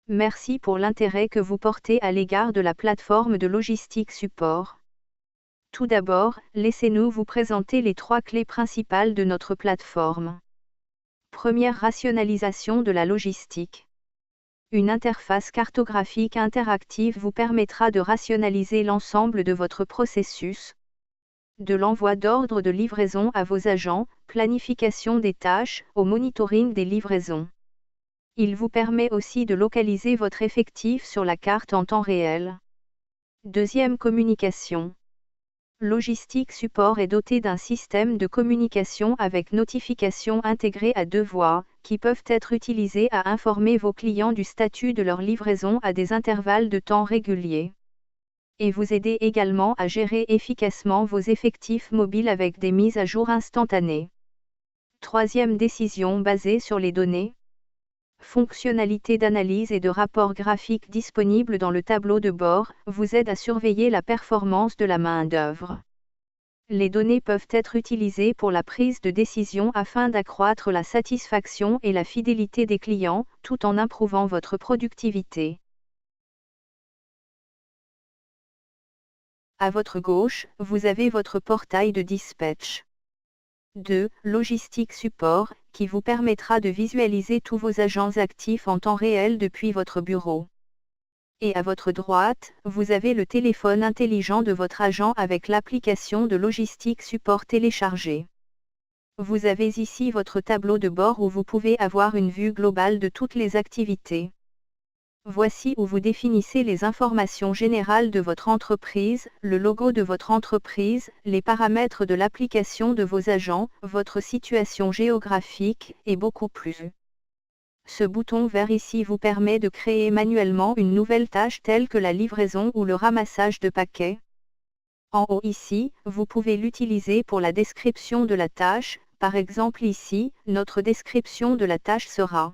Merci pour l'intérêt que vous portez à l'égard de la plateforme de logistique support. Tout d'abord, laissez-nous vous présenter les 3 clés principales de notre plateforme. Première rationalisation de la logistique. Une interface cartographique interactive vous permettra de rationaliser l'ensemble de votre processus, de l'envoi d'ordres de livraison à vos agents, planification des tâches, au monitoring des livraisons. Il vous permet aussi de localiser votre effectif sur la carte en temps réel. Deuxième communication. Logistique Support est doté d'un système de communication avec notification intégrée à 2 voies, qui peuvent être utilisées à informer vos clients du statut de leur livraison à des intervalles de temps réguliers. Et vous aider également à gérer efficacement vos effectifs mobiles avec des mises à jour instantanées. Troisième décision basée sur les données. Fonctionnalité d'analyse et de rapport graphique disponible dans le tableau de bord, vous aide à surveiller la performance de la main-d'œuvre. Les données peuvent être utilisées pour la prise de décision afin d'accroître la satisfaction et la fidélité des clients, tout en improuvant votre productivité. À votre gauche, vous avez votre portail de dispatch. 2. Logistique Support, qui vous permettra de visualiser tous vos agents actifs en temps réel depuis votre bureau. Et à votre droite, vous avez le téléphone intelligent de votre agent avec l'application de Logistique Support téléchargée. Vous avez ici votre tableau de bord où vous pouvez avoir une vue globale de toutes les activités. Voici où vous définissez les informations générales de votre entreprise, le logo de votre entreprise, les paramètres de l'application de vos agents, votre situation géographique, et beaucoup plus. Ce bouton vert ici vous permet de créer manuellement une nouvelle tâche telle que la livraison ou le ramassage de paquets. En haut ici, vous pouvez l'utiliser pour la description de la tâche, par exemple ici, notre description de la tâche sera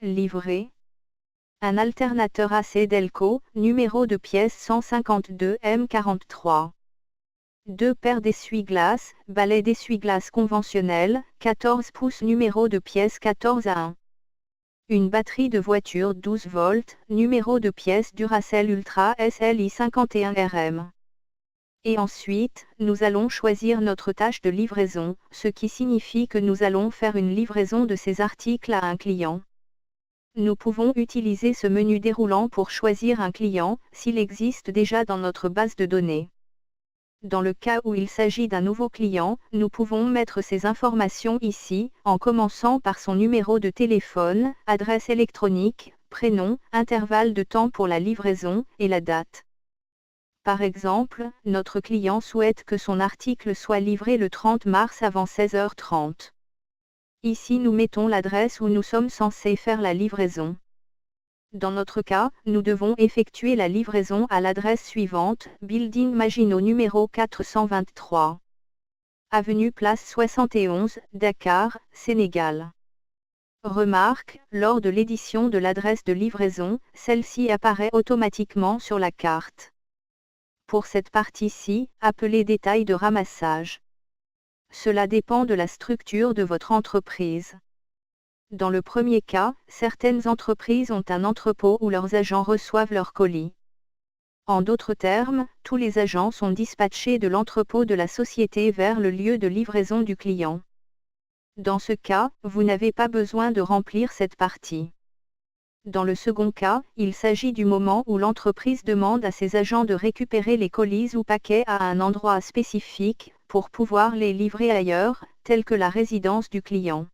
livrer un alternateur AC Delco, numéro de pièce 152 M43. 2 paires d'essuie-glaces, balai d'essuie-glaces conventionnel, 14 pouces numéro de pièce 14 à 1. Une batterie de voiture 12 volts, numéro de pièce Duracell Ultra SLI 51 RM. Et ensuite, nous allons choisir notre tâche de livraison, ce qui signifie que nous allons faire une livraison de ces articles à un client. Nous pouvons utiliser ce menu déroulant pour choisir un client, s'il existe déjà dans notre base de données. Dans le cas où il s'agit d'un nouveau client, nous pouvons mettre ces informations ici, en commençant par son numéro de téléphone, adresse électronique, prénom, intervalle de temps pour la livraison, et la date. Par exemple, notre client souhaite que son article soit livré le 30 mars avant 16h30. Ici nous mettons l'adresse où nous sommes censés faire la livraison. Dans notre cas, nous devons effectuer la livraison à l'adresse suivante, Building Maginot numéro 423. Avenue Place 71, Dakar, Sénégal. Remarque, lors de l'édition de l'adresse de livraison, celle-ci apparaît automatiquement sur la carte. Pour cette partie-ci, appelée détail de ramassage. Cela dépend de la structure de votre entreprise. Dans le premier cas, certaines entreprises ont un entrepôt où leurs agents reçoivent leurs colis. En d'autres termes, tous les agents sont dispatchés de l'entrepôt de la société vers le lieu de livraison du client. Dans ce cas, vous n'avez pas besoin de remplir cette partie. Dans le second cas, il s'agit du moment où l'entreprise demande à ses agents de récupérer les colis ou paquets à un endroit spécifique, pour pouvoir les livrer ailleurs, tel que la résidence du client.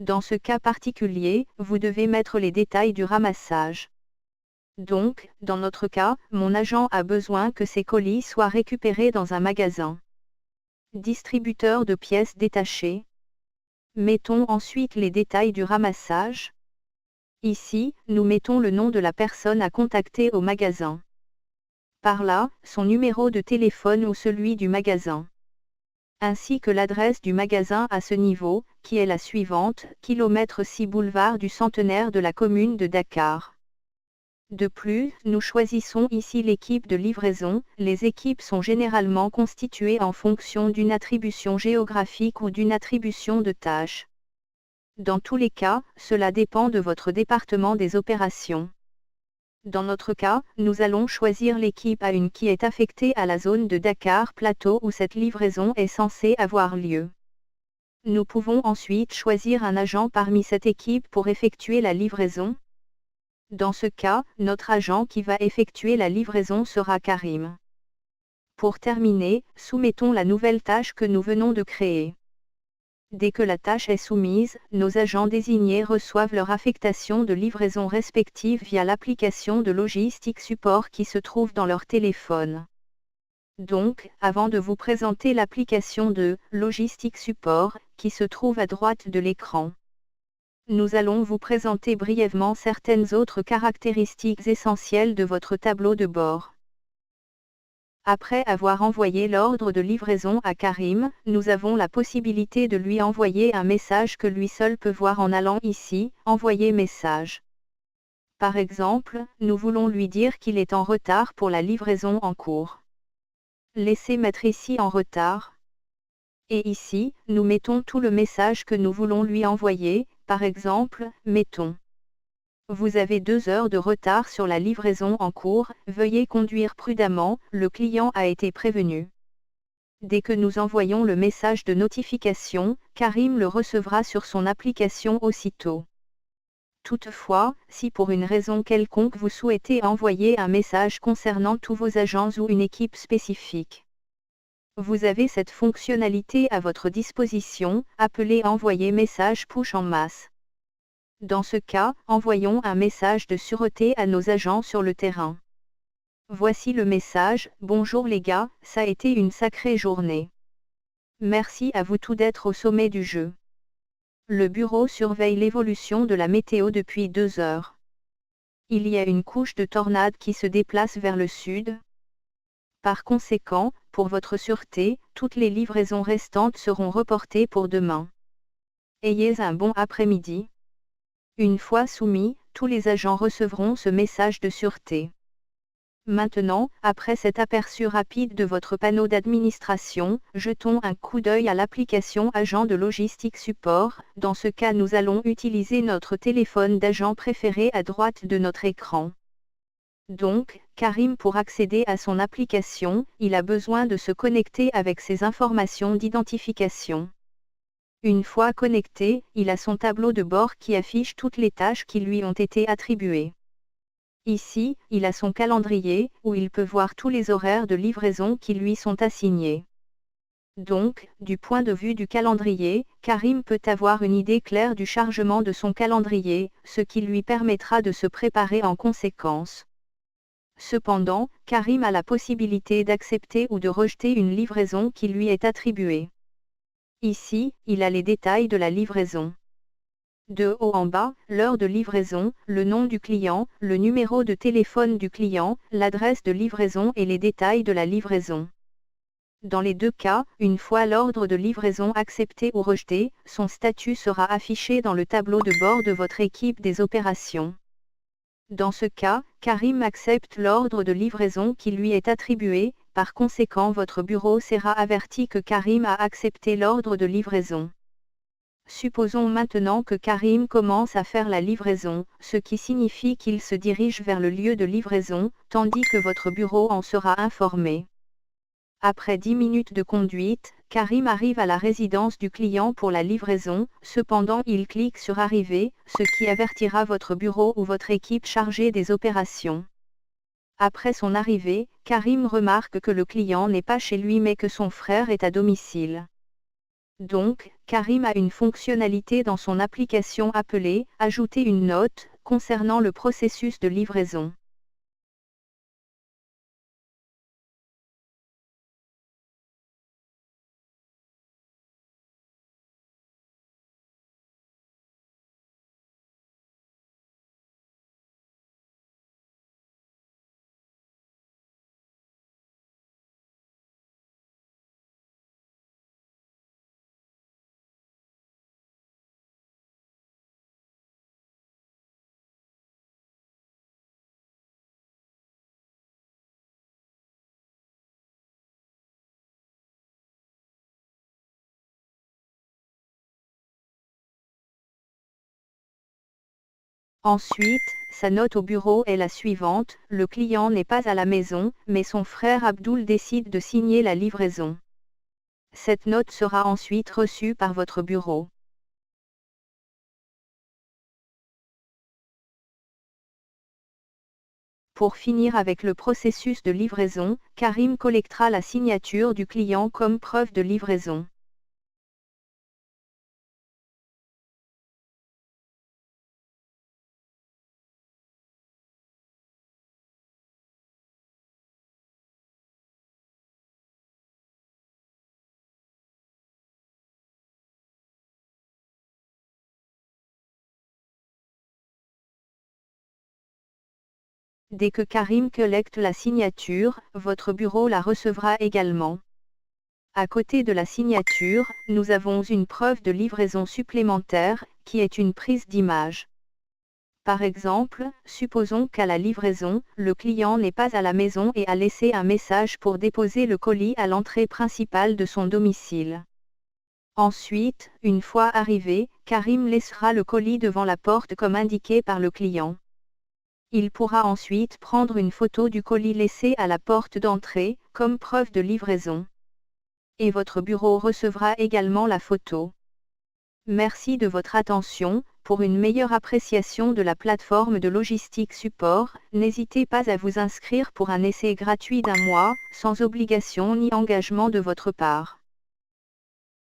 Dans ce cas particulier, vous devez mettre les détails du ramassage. Donc, dans notre cas, mon agent a besoin que ces colis soient récupérés dans un magasin. Distributeur de pièces détachées. Mettons ensuite les détails du ramassage. Ici, nous mettons le nom de la personne à contacter au magasin. Par là, son numéro de téléphone ou celui du magasin. Ainsi que l'adresse du magasin à ce niveau, qui est la suivante, km 6 boulevard du Centenaire de la commune de Dakar. De plus, nous choisissons ici l'équipe de livraison. Les équipes sont généralement constituées en fonction d'une attribution géographique ou d'une attribution de tâches. Dans tous les cas, cela dépend de votre département des opérations. Dans notre cas, nous allons choisir l'équipe A1 qui est affectée à la zone de Dakar Plateau où cette livraison est censée avoir lieu. Nous pouvons ensuite choisir un agent parmi cette équipe pour effectuer la livraison. Dans ce cas, notre agent qui va effectuer la livraison sera Karim. Pour terminer, soumettons la nouvelle tâche que nous venons de créer. Dès que la tâche est soumise, nos agents désignés reçoivent leur affectation de livraison respective via l'application de Logistic Support qui se trouve dans leur téléphone. Donc, avant de vous présenter l'application de Logistic Support, qui se trouve à droite de l'écran, nous allons vous présenter brièvement certaines autres caractéristiques essentielles de votre tableau de bord. Après avoir envoyé l'ordre de livraison à Karim, nous avons la possibilité de lui envoyer un message que lui seul peut voir en allant ici, Envoyer message. Par exemple, nous voulons lui dire qu'il est en retard pour la livraison en cours. Laissez mettre ici en retard. Et ici, nous mettons tout le message que nous voulons lui envoyer, par exemple, mettons. Vous avez 2 heures de retard sur la livraison en cours, veuillez conduire prudemment, le client a été prévenu. Dès que nous envoyons le message de notification, Karim le recevra sur son application aussitôt. Toutefois, si pour une raison quelconque vous souhaitez envoyer un message concernant tous vos agents ou une équipe spécifique, vous avez cette fonctionnalité à votre disposition, appelée Envoyer message push en masse. Dans ce cas, envoyons un message de sûreté à nos agents sur le terrain. Voici le message: Bonjour les gars, ça a été une sacrée journée. Merci à vous tous d'être au sommet du jeu. Le bureau surveille l'évolution de la météo depuis 2 heures. Il y a une couche de tornade qui se déplace vers le sud. Par conséquent, pour votre sûreté, toutes les livraisons restantes seront reportées pour demain. Ayez un bon après-midi. Une fois soumis, tous les agents recevront ce message de sûreté. Maintenant, après cet aperçu rapide de votre panneau d'administration, jetons un coup d'œil à l'application Agent de Logistic Support. Dans ce cas, nous allons utiliser notre téléphone d'agent préféré à droite de notre écran. Donc, Karim, pour accéder à son application, il a besoin de se connecter avec ses informations d'identification. Une fois connecté, il a son tableau de bord qui affiche toutes les tâches qui lui ont été attribuées. Ici, il a son calendrier, où il peut voir tous les horaires de livraison qui lui sont assignés. Donc, du point de vue du calendrier, Karim peut avoir une idée claire du chargement de son calendrier, ce qui lui permettra de se préparer en conséquence. Cependant, Karim a la possibilité d'accepter ou de rejeter une livraison qui lui est attribuée. Ici, il a les détails de la livraison. De haut en bas, l'heure de livraison, le nom du client, le numéro de téléphone du client, l'adresse de livraison et les détails de la livraison. Dans les 2 cas, une fois l'ordre de livraison accepté ou rejeté, son statut sera affiché dans le tableau de bord de votre équipe des opérations. Dans ce cas, Karim accepte l'ordre de livraison qui lui est attribué, par conséquent votre bureau sera averti que Karim a accepté l'ordre de livraison. Supposons maintenant que Karim commence à faire la livraison, ce qui signifie qu'il se dirige vers le lieu de livraison, tandis que votre bureau en sera informé. Après 10 minutes de conduite, Karim arrive à la résidence du client pour la livraison, cependant il clique sur Arriver, ce qui avertira votre bureau ou votre équipe chargée des opérations. Après son arrivée, Karim remarque que le client n'est pas chez lui mais que son frère est à domicile. Donc, Karim a une fonctionnalité dans son application appelée « Ajouter une note » concernant le processus de livraison. Ensuite, sa note au bureau est la suivante: le client n'est pas à la maison, mais son frère Abdul décide de signer la livraison. Cette note sera ensuite reçue par votre bureau. Pour finir avec le processus de livraison, Karim collectera la signature du client comme preuve de livraison. Dès que Karim collecte la signature, votre bureau la recevra également. À côté de la signature, nous avons une preuve de livraison supplémentaire, qui est une prise d'image. Par exemple, supposons qu'à la livraison, le client n'est pas à la maison et a laissé un message pour déposer le colis à l'entrée principale de son domicile. Ensuite, une fois arrivé, Karim laissera le colis devant la porte comme indiqué par le client. Il pourra ensuite prendre une photo du colis laissé à la porte d'entrée, comme preuve de livraison. Et votre bureau recevra également la photo. Merci de votre attention. Pour une meilleure appréciation de la plateforme de logistique support, n'hésitez pas à vous inscrire pour un essai gratuit d'1 mois, sans obligation ni engagement de votre part.